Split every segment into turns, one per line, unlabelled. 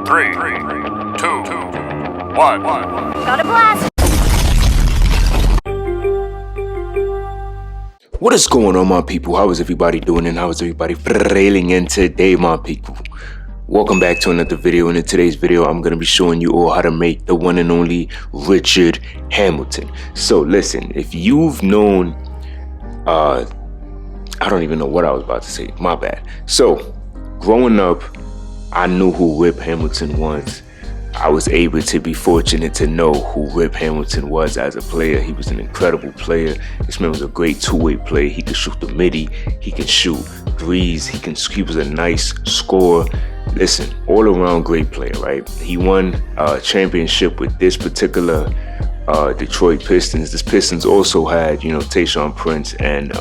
3, 2, 1.
Got a blast!
What is going on, my people? How is everybody doing and how is everybody feeling in today, my people? Welcome back to another video. And in today's video, I'm going to be showing you all how to make the one and only Richard Hamilton. So listen, if you've known, I don't even know what I was about to say, my bad. So growing up, I knew who Rip Hamilton was. I was able to be fortunate to know who Rip Hamilton was as a player. He was an incredible player. This man was a great two-way player. He could shoot the midi. He can shoot threes. He was a nice scorer. Listen, all-around great player, right? He won a championship with this particular Detroit Pistons. This Pistons also had, Tayshaun Prince and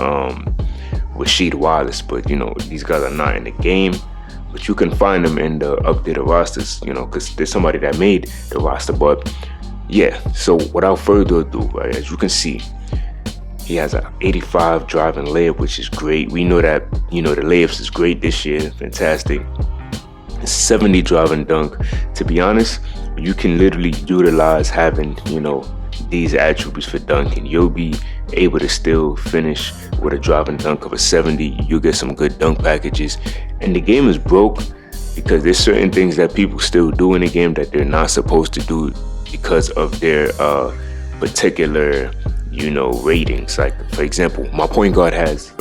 Rasheed Wallace, but, these guys are not in the game. But you can find them in the updated rosters, because there's somebody that made the roster. But yeah, so without further ado, right, as you can see, he has an 85 driving layup, which is great. We know that, the layups is great this year, fantastic. 70 driving dunk. To be honest, you can literally utilize having, these attributes for dunking. You'll be able to still finish with a driving dunk of a 70. You'll get some good dunk packages. And the game is broke because there's certain things that people still do in the game that they're not supposed to do because of their particular, ratings. Like, for example, my point guard has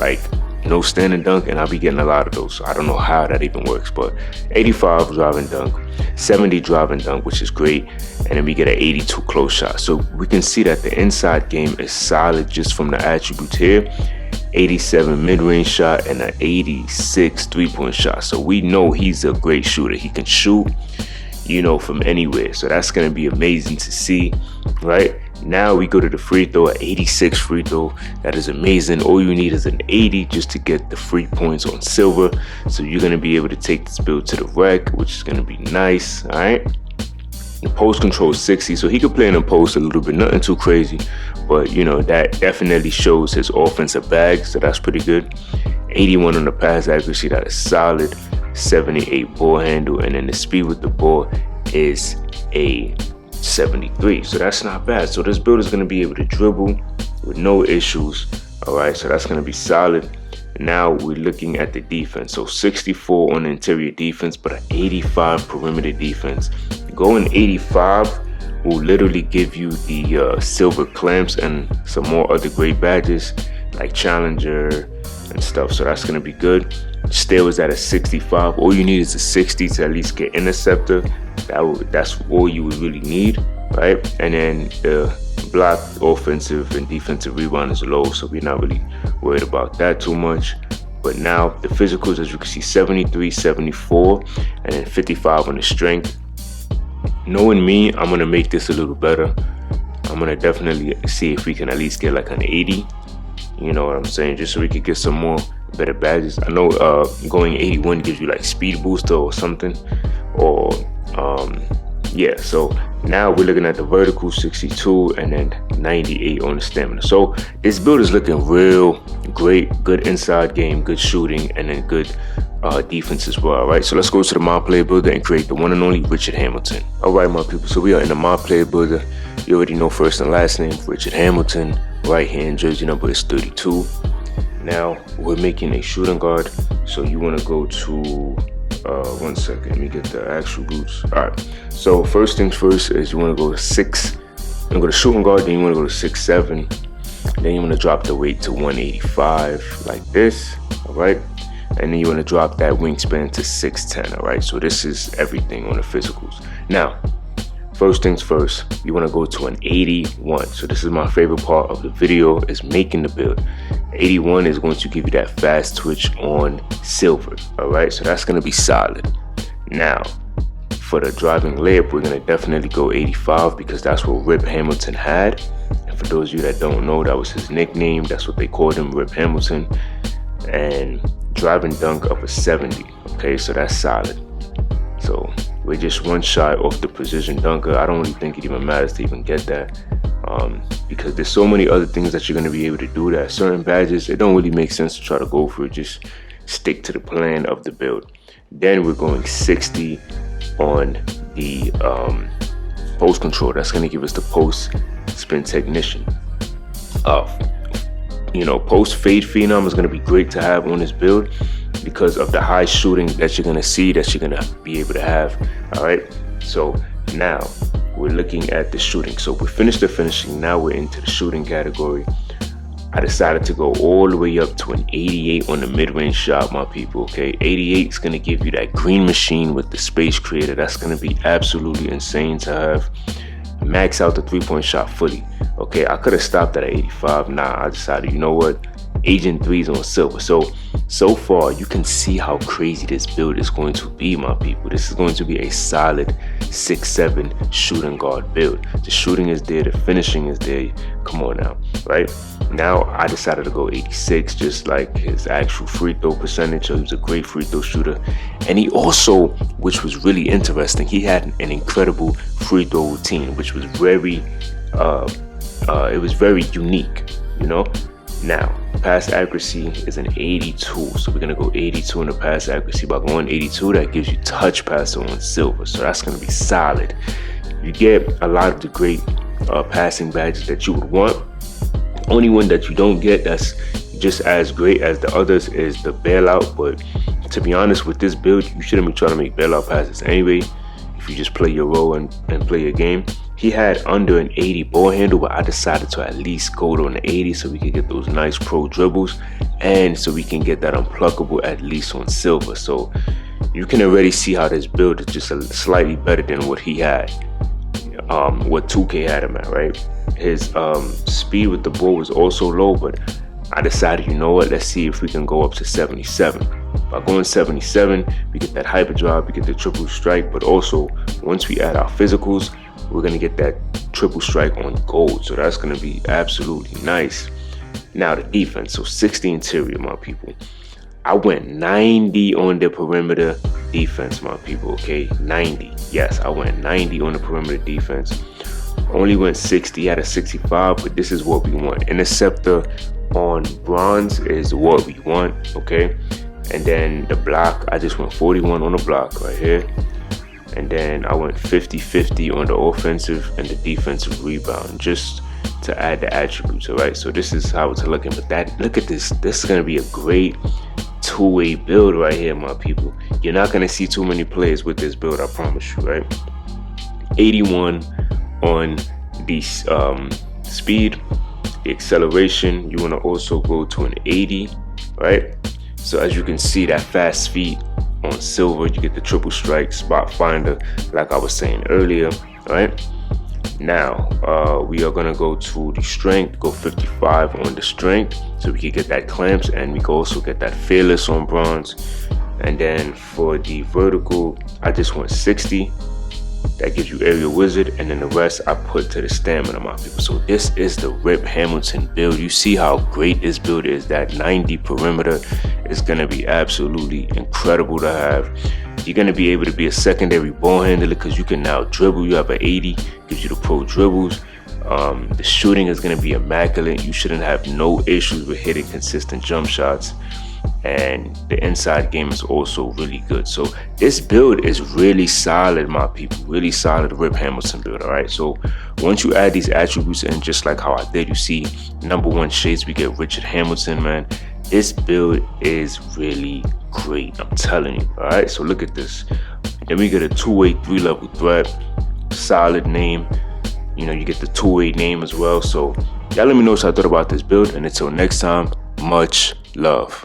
no standing dunk, and I'll be getting a lot of those. So I don't know how that even works, but 85 driving dunk, 70 driving dunk, which is great. And then we get an 82 close shot. So we can see that the inside game is solid just from the attributes here. 87 mid-range shot and an 86 three-point shot. So we know he's a great shooter. He can shoot, from anywhere. So that's going to be amazing to see, right? Now we go to the free throw, at 86 free throw. That is amazing. All you need is an 80 just to get the free points on silver. So you're going to be able to take this build to the rack, which is going to be nice, all right? The post control 60, so he could play in the post a little bit, nothing too crazy, but that definitely shows his offensive bag, so that's pretty good. 81 on the pass accuracy, that is solid. 78 ball handle, and then the speed with the ball is a 73, so that's not bad. So this build is going to be able to dribble with no issues. All right, so that's going to be solid. Now we're looking at the defense. So 64 on the interior defense, but an 85 perimeter defense. Going 85 will literally give you the silver clamps and some more other great badges like Challenger and stuff. So that's going to be good. Steal is at a 65. All you need is a 60 to at least get interceptor. That's all you would really need, right? And then the block, offensive and defensive rebound is low, so we're not really worried about that too much. But now the physicals, as you can see, 73, 74, and then 55 on the strength. Knowing me, I'm gonna make this a little better. I'm gonna definitely see if we can at least get like an 80. You know what I'm saying? Just so we could get some more better badges. I know going 81 gives you like speed booster or something, or yeah. So now we're looking at the vertical 62 and then 98 on the stamina. So this build is looking real great. Good inside game, good shooting, and then good defense as well. All right, so let's go to the My Player Builder and create the one and only Richard Hamilton. All right, my people, so we are in the My Player Builder. You already know first and last name, Richard Hamilton. Right hand jersey number is 32. Now we're making a shooting guard, so you want to go to 1 second, let me get the actual boots. All right, so first things first is you want to go to 6. You go to shooting guard, then you want to go to 6'7". Then you want to drop the weight to 185 like this. All right, and then you want to drop that wingspan to 6'10". All right, so this is everything on the physicals. Now first things first, you want to go to an 81. So this is my favorite part of the video, is making the build. 81 is going to give you that fast twitch on silver. All right, so that's going to be solid. Now for the driving layup, we're going to definitely go 85 because that's what Rip Hamilton had. And for those of you that don't know, that was his nickname. That's what they called him, Rip Hamilton. And driving dunk of a 70. Okay, so that's solid. So we're just one shot off the precision dunker. I don't really think it even matters to even get that, because there's so many other things that you're going to be able to do that. Certain badges, it don't really make sense to try to go for it. Just stick to the plan of the build. Then we're going 60 on the post control. That's going to give us the post spin technician. Post fade phenom is going to be great to have on this build because of the high shooting that you're going to see, that you're going to be able to have. All right, so now we're looking at the shooting. So we finished the finishing, now we're into the shooting category. I decided to go all the way up to an 88 on the mid-range shot, my people, okay? 88 is going to give you that green machine with the space creator. That's going to be absolutely insane to have. Max out the three-point shot fully, okay? I could have stopped at 85. Nah, I decided, you know what? Agent 3's on silver. So far, you can see how crazy this build is going to be, my people. This is going to be a solid 6'7" shooting guard build. The shooting is there, the finishing is there. Come on now, right? Now, I decided to go 86, just like his actual free throw percentage. So he was a great free throw shooter. And he also, which was really interesting, he had an incredible free throw routine, which was very unique, you know? Now, pass accuracy is an 82, so we're going to go 82 in the pass accuracy. By going 82, that gives you touch passer on silver, so that's going to be solid. You get a lot of the great passing badges that you would want. Only one that you don't get that's just as great as the others is the bailout, but to be honest, with this build, you shouldn't be trying to make bailout passes anyway. If you just play your role and play your game. He had under an 80 ball handle, but I decided to at least go to an 80 so we can get those nice pro dribbles and so we can get that unpluckable at least on silver. So you can already see how this build is just slightly better than what he had, what 2K had him at, right? His speed with the ball was also low, but I decided, you know what, let's see if we can go up to 77. By going 77, we get that hyperdrive, we get the triple strike, but also once we add our physicals, we're going to get that triple strike on gold. So that's going to be absolutely nice. Now the defense. So 60 interior, my people. I went 90 on the perimeter defense, my people, okay? 90. Yes, I went 90 on the perimeter defense. Only went 60 out of 65, but this is what we want. Interceptor on bronze is what we want, okay? And then the block, I just went 41 on the block right here. And then I went 50-50 on the offensive and the defensive rebound, just to add the attributes, all right? So this is how it's looking. But look at this. This is going to be a great two-way build right here, my people. You're not going to see too many players with this build, I promise you, right? 81 on the speed. The acceleration, you want to also go to an 80, right? So as you can see, that fast feet on silver, you get the triple strike, spot finder, like I was saying earlier, right? Now we are gonna go to the strength, go 55 on the strength, so we can get that clamps, and we can also get that fearless on bronze. And then for the vertical, I just went 60. That gives you area wizard, and then the rest I put to the stamina, my people. So this is the Rip Hamilton build. You see how great this build is. That 90 perimeter is going to be absolutely incredible to have. You're going to be able to be a secondary ball handler because you can now dribble. You have an 80, gives you the pro dribbles. The shooting is going to be immaculate. You shouldn't have no issues with hitting consistent jump shots. And the inside game is also really good. So this build is really solid, my people. Really solid Rip Hamilton build, all right? So once you add these attributes in, just like how I did, you see number one shades, we get Richard Hamilton, man. This build is really great, I'm telling you, all right? So look at this. Then we get a two-way, three-level threat, solid name. You know, you get the two-way name as well. So y'all let me know what y'all thought about this build. And until next time, much love.